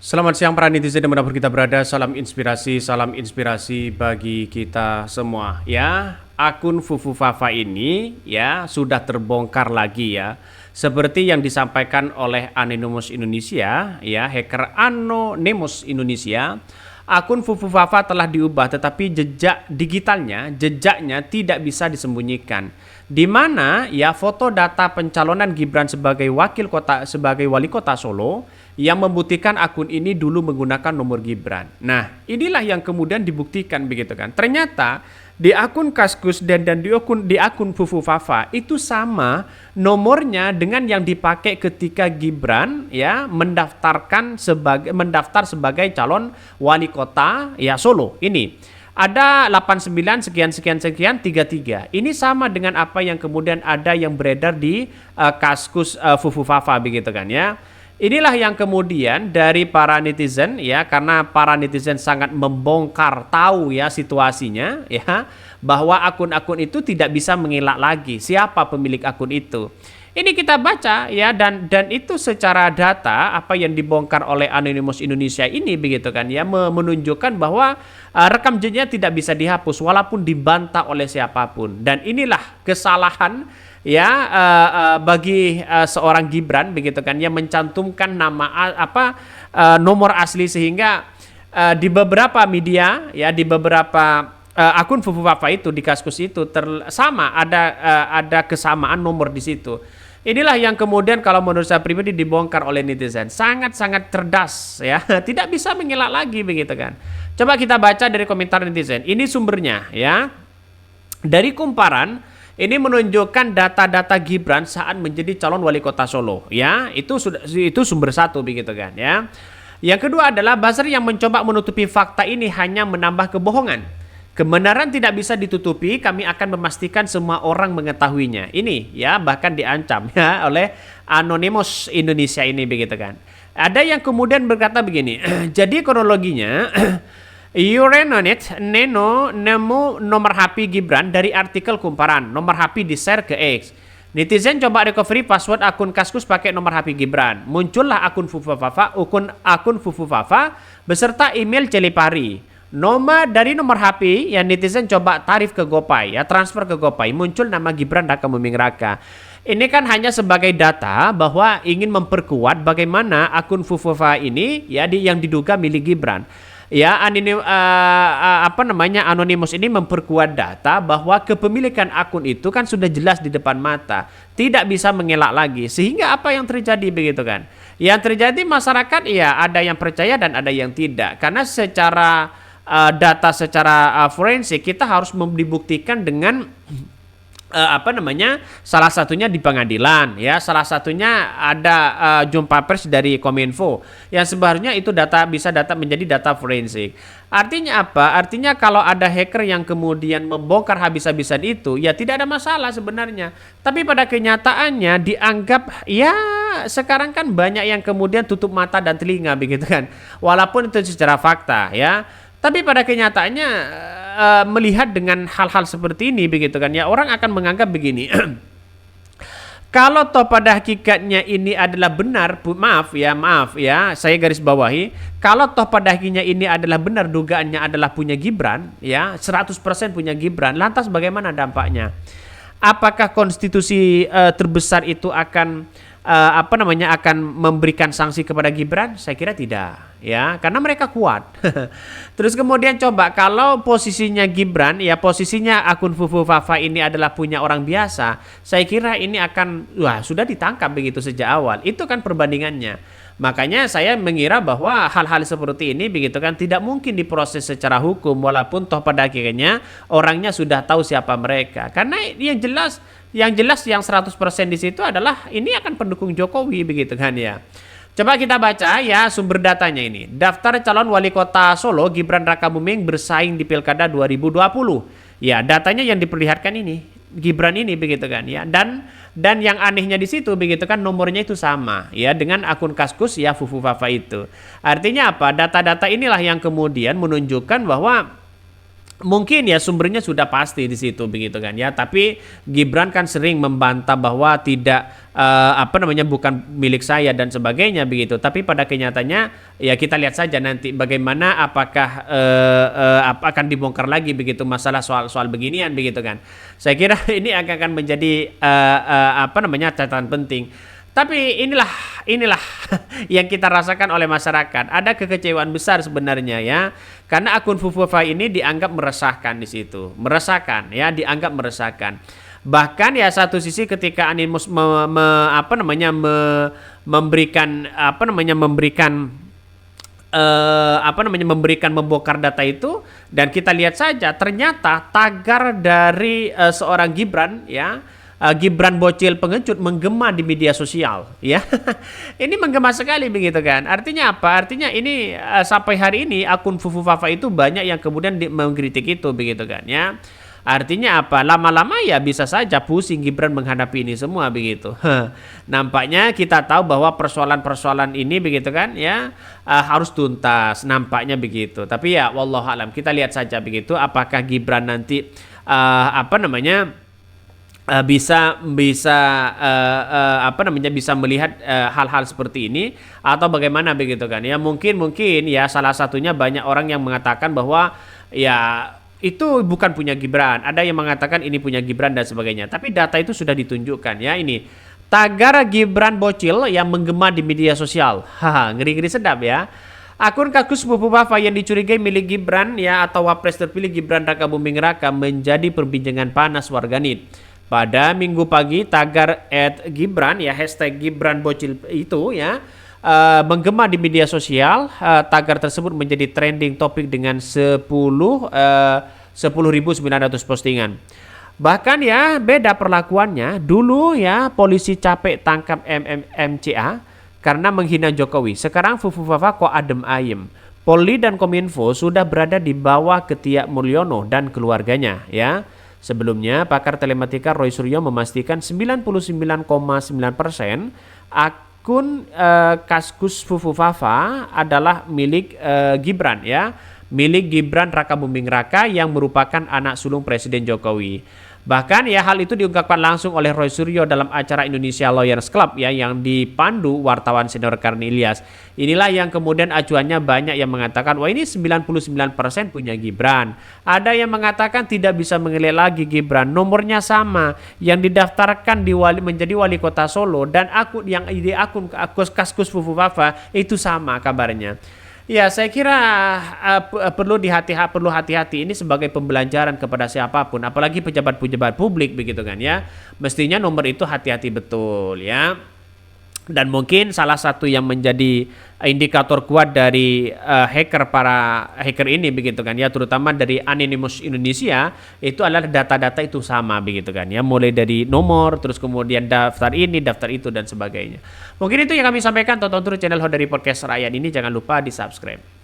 Selamat siang para netizen dimanapun kita berada, salam inspirasi bagi kita semua ya. Akun Fufu Fafa ini ya sudah terbongkar lagi ya. Seperti yang disampaikan oleh Anonymous Indonesia ya, hacker Anonymous Indonesia. Akun Fufu Fafa telah diubah tetapi jejaknya tidak bisa disembunyikan. Di mana ya foto data pencalonan Gibran sebagai wali kota Solo yang membuktikan akun ini dulu menggunakan nomor Gibran. Nah, inilah yang kemudian dibuktikan begitu kan. Ternyata di akun Kaskus dan di akun Fufu Fafa itu sama nomornya dengan yang dipakai ketika Gibran ya mendaftar sebagai calon wali kota ya Solo. Ini ada 89 sekian 33. Ini sama dengan apa yang kemudian ada yang beredar di Kaskus Fufu Fafa begitu kan ya. Inilah yang kemudian dari para netizen ya, karena para netizen sangat membongkar tahu ya situasinya ya, bahwa akun-akun itu tidak bisa mengelak lagi siapa pemilik akun itu. Ini kita baca ya, dan itu secara data apa yang dibongkar oleh Anonymous Indonesia ini begitu kan ya, menunjukkan bahwa rekam jejaknya tidak bisa dihapus walaupun dibantah oleh siapapun. Dan inilah kesalahan ya bagi seorang Gibran begitu kan ya, mencantumkan nama nomor asli sehingga di beberapa media ya, di beberapa akun Fufu Fafa itu di Kaskus itu sama ada kesamaan nomor di situ. Inilah yang kemudian kalau menurut saya pribadi dibongkar oleh netizen. Sangat-sangat cerdas ya. Tidak bisa mengelak lagi begitu kan. Coba kita baca dari komentar netizen. Ini sumbernya ya. Dari Kumparan, ini menunjukkan data-data Gibran saat menjadi calon wali kota Solo ya. Itu sumber satu begitu kan ya. Yang kedua adalah buzzer yang mencoba menutupi fakta ini hanya menambah kebohongan. Kebenaran tidak bisa ditutupi, kami akan memastikan semua orang mengetahuinya. Ini ya bahkan diancam ya oleh Anonymous Indonesia ini begitu kan. Ada yang kemudian berkata begini, jadi kronologinya Eurenonet nemu nomor HP Gibran dari artikel Kumparan. Nomor HP di-share ke X. Netizen coba recovery password akun Kaskus pakai nomor HP Gibran. Muncullah akun Fufu Fafa beserta email Celipari. Dari nomor HP yang netizen coba tarif ke GoPay ya, transfer ke GoPay, muncul nama Gibran Raka Buming Raka. Ini kan hanya sebagai data bahwa ingin memperkuat bagaimana akun Fufu Fafa ini ya yang diduga milik Gibran. Ya, Anonymous ini memperkuat data bahwa kepemilikan akun itu kan sudah jelas di depan mata, tidak bisa mengelak lagi. Sehingga apa yang terjadi begitu kan? Yang terjadi masyarakat ya ada yang percaya dan ada yang tidak. Karena secara data secara forensik kita harus dibuktikan dengan salah satunya di pengadilan ya, salah satunya ada jumpa pers dari Kominfo yang sebenarnya itu bisa menjadi data forensik. Artinya apa? Artinya kalau ada hacker yang kemudian membongkar habis-habisan itu ya tidak ada masalah sebenarnya. Tapi pada kenyataannya dianggap ya sekarang kan banyak yang kemudian tutup mata dan telinga begitu kan. Walaupun itu secara fakta ya. Tapi pada kenyataannya melihat dengan hal-hal seperti ini begitu kan ya, orang akan menganggap begini. Kalau toh pada hakikatnya ini adalah benar, maaf ya, saya garis bawahi, kalau toh pada hakikatnya ini adalah benar dugaannya adalah punya Gibran ya, 100% punya Gibran, lantas bagaimana dampaknya? Apakah konstitusi terbesar itu akan akan memberikan sanksi kepada Gibran? Saya kira tidak ya, karena mereka kuat. Terus kemudian coba kalau posisinya Gibran ya, posisinya akun Fufu Fafa ini adalah punya orang biasa, saya kira ini akan sudah ditangkap begitu sejak awal. Itu kan perbandingannya. Makanya saya mengira bahwa hal-hal seperti ini begitu kan tidak mungkin diproses secara hukum walaupun toh pada akhirnya orangnya sudah tahu siapa mereka. Karena yang jelas yang 100% di situ adalah ini akan pendukung Jokowi begitu kan ya. Coba kita baca ya sumber datanya ini. Daftar calon wali kota Solo Gibran Raka Buming bersaing di Pilkada 2020. Ya, datanya yang diperlihatkan ini Gibran ini begitu kan ya. Dan yang anehnya di situ begitu kan nomornya itu sama ya dengan akun Kaskus ya Fufu Fafa itu. Artinya apa? Data-data inilah yang kemudian menunjukkan bahwa Mungkin ya sumbernya sudah pasti di situ begitu kan ya. Tapi Gibran kan sering membantah bahwa tidak bukan milik saya dan sebagainya begitu. Tapi pada kenyataannya ya kita lihat saja nanti bagaimana apakah akan dibongkar lagi begitu masalah soal beginian begitu kan. Saya kira ini akan menjadi catatan penting. Tapi inilah yang kita rasakan oleh masyarakat. Ada kekecewaan besar sebenarnya ya. Karena akun Fufufa ini dianggap meresahkan di situ. Meresahkan ya, dianggap meresahkan. Bahkan ya satu sisi ketika Animus memberikan membongkar data itu, dan kita lihat saja ternyata tagar dari seorang Gibran ya, Gibran bocil pengecut menggema di media sosial ya. Ini menggema sekali begitu kan. Artinya apa? Artinya ini sampai hari ini akun Fufufafa itu banyak yang kemudian mengkritik itu begitu kan ya. Artinya apa? Lama-lama ya bisa saja pusing Gibran menghadapi ini semua begitu. Nampaknya kita tahu bahwa persoalan-persoalan ini begitu kan ya, harus tuntas nampaknya begitu. Tapi ya wallahualam kita lihat saja begitu apakah Gibran nanti bisa melihat hal-hal seperti ini atau bagaimana begitu kan ya. Mungkin ya salah satunya banyak orang yang mengatakan bahwa ya itu bukan punya Gibran, ada yang mengatakan ini punya Gibran dan sebagainya, tapi data itu sudah ditunjukkan ya. Ini tagar Gibran bocil yang menggema di media sosial. Haha, ngeri-ngeri sedap ya. Akun kakus Fufufafa yang dicurigai milik Gibran ya atau wapres terpilih Gibran Raka Buming Raka menjadi perbincangan panas warganet. Pada Minggu pagi tagar @Gibran ya hashtag Gibran bocil itu ya menggema di media sosial. Tagar tersebut menjadi trending topik dengan 10.900 postingan. Bahkan ya beda perlakuannya. Dulu ya polisi capek tangkap MCA karena menghina Jokowi. Sekarang Fufufafa kok adem ayem. Polri dan Kominfo sudah berada di bawah Ketiak Mulyono dan keluarganya ya. Sebelumnya, pakar telematika Roy Suryo memastikan 99,9% akun Kaskus Fufufafa adalah milik Gibran ya, milik Gibran Raka Buming Raka yang merupakan anak sulung Presiden Jokowi. Bahkan ya hal itu diungkapkan langsung oleh Roy Suryo dalam acara Indonesia Lawyers Club ya yang dipandu wartawan senior Karni Ilyas. Inilah yang kemudian acuannya banyak yang mengatakan wah ini 99% punya Gibran. Ada yang mengatakan tidak bisa menilai lagi Gibran, nomornya sama yang didaftarkan menjadi wali kota Solo dan akun yang di akun Kaskus Fufufafa itu sama kabarnya. Ya, saya kira perlu hati-hati ini sebagai pembelajaran kepada siapapun, apalagi pejabat-pejabat publik begitu kan ya. Mestinya nomor itu hati-hati betul ya. Dan mungkin salah satu yang menjadi indikator kuat dari para hacker ini begitu kan ya, terutama dari Anonymous Indonesia itu adalah data-data itu sama begitu kan ya, mulai dari nomor terus kemudian daftar ini, daftar itu dan sebagainya. Mungkin itu yang kami sampaikan. Tonton terus channel Hodari Podcast Rakyat ini, jangan lupa di subscribe.